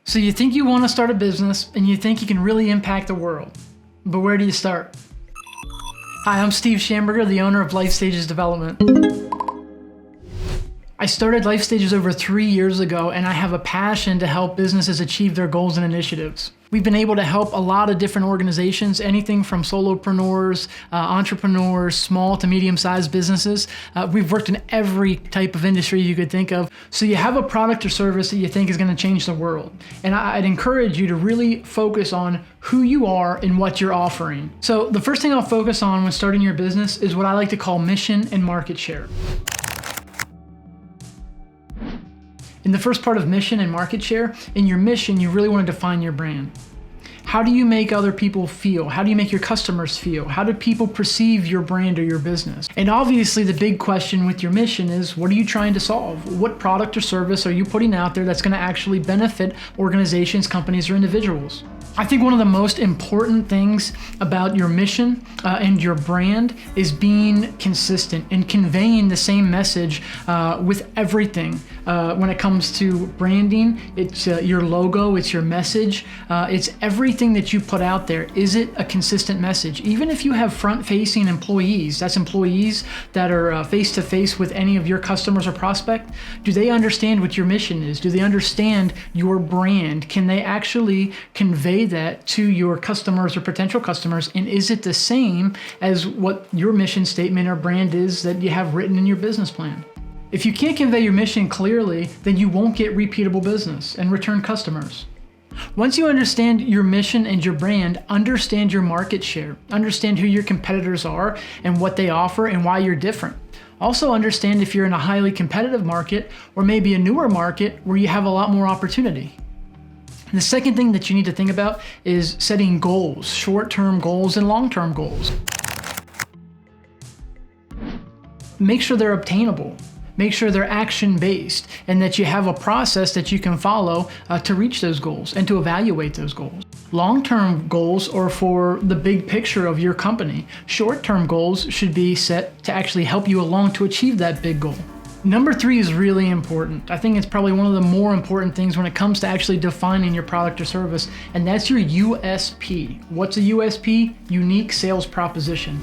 So you think you want to start a business and you think you can really impact the world, but where do you start? Hi, I'm Steve Schamberger, the owner of Life Stages Development. I started Life Stages over 3 years ago, and I have a passion to help businesses achieve their goals and initiatives. We've been able to help a lot of different organizations, anything from solopreneurs, entrepreneurs, small to medium-sized businesses. We've worked in every type of industry you could think of. So you have a product or service that you think is going to change the world. And I'd encourage you to really focus on who you are and what you're offering. So the first thing I'll focus on when starting your business is what I like to call mission and market share. In the first part of mission and market share, in your mission, you really want to define your brand. How do you make other people feel? How do you make your customers feel? How do people perceive your brand or your business? And obviously the big question with your mission is, what are you trying to solve? What product or service are you putting out there that's going to actually benefit organizations, companies, or individuals? I think one of the most important things about your mission and your brand is being consistent and conveying the same message with everything. When it comes to branding, it's your logo, it's your message, it's everything that you put out there. Is it a consistent message? Even if you have front-facing employees, that's employees that are face-to-face with any of your customers or prospect, do they understand what your mission is? Do they understand your brand? Can they actually convey that to your customers or potential customers? And is it the same as what your mission statement or brand is that you have written in your business plan? If you can't convey your mission clearly, then you won't get repeatable business and return customers. Once you understand your mission and your brand, understand your market share, understand who your competitors are and what they offer and why you're different. Also understand if you're in a highly competitive market or maybe a newer market where you have a lot more opportunity. And the second thing that you need to think about is setting goals, short-term goals and long-term goals. Make sure they're obtainable. Make sure they're action-based and that you have a process that you can follow to reach those goals and to evaluate those goals. Long-term goals are for the big picture of your company. Short-term goals should be set to actually help you along to achieve that big goal. Number 3 is really important. I think it's probably one of the more important things when it comes to actually defining your product or service, and that's your USP. What's a USP? Unique sales proposition.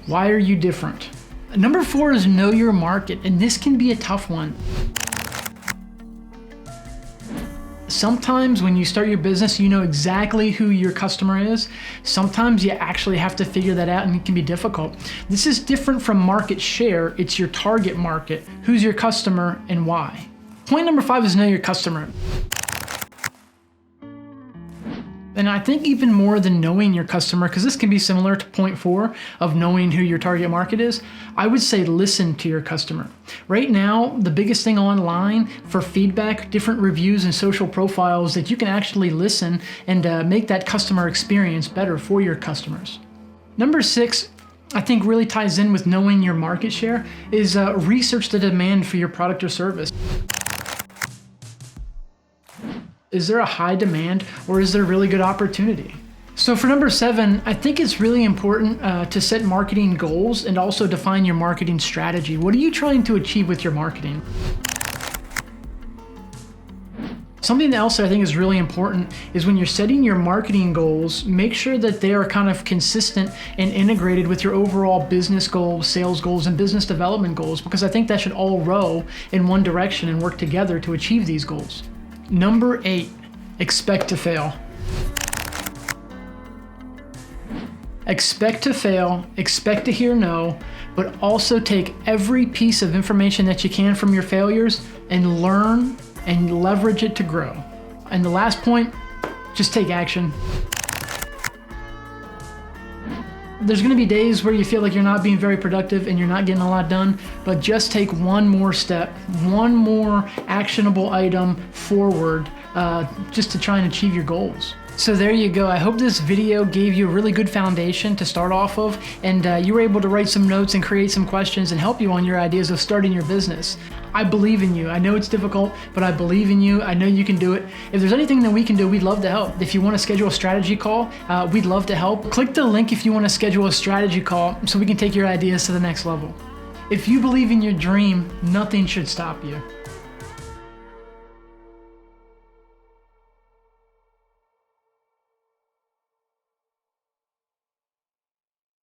Why are you different? Number 4 is know your market, and this can be a tough one. Sometimes when you start your business, you know exactly who your customer is. Sometimes you actually have to figure that out, and it can be difficult. This is different from market share. It's your target market. Who's your customer and why? Point number 5 is know your customer. And I think even more than knowing your customer, because this can be similar to point 4 of knowing who your target market is, I would say listen to your customer. Right now, the biggest thing online for feedback, different reviews and social profiles that you can actually listen and make that customer experience better for your customers. Number 6, I think really ties in with knowing your market share, is research the demand for your product or service. Is there a high demand or is there really good opportunity? So for number 7, I think it's really important to set marketing goals and also define your marketing strategy. What are you trying to achieve with your marketing? Something else that I think is really important is when you're setting your marketing goals, make sure that they are kind of consistent and integrated with your overall business goals, sales goals, and business development goals, because I think that should all row in one direction and work together to achieve these goals. Number 8, expect to fail. Expect to fail, expect to hear no, but also take every piece of information that you can from your failures and learn and leverage it to grow. And the last point, just take action. There's going to be days where you feel like you're not being very productive and you're not getting a lot done, but just take one more step, one more actionable item forward just to try and achieve your goals. So there you go. I hope this video gave you a really good foundation to start off of, and you were able to write some notes and create some questions and help you on your ideas of starting your business. I believe in you. I know it's difficult, but I believe in you. I know you can do it. If there's anything that we can do, we'd love to help. If you want to schedule a strategy call, we'd love to help. Click the link if you want to schedule a strategy call so we can take your ideas to the next level. If you believe in your dream, nothing should stop you.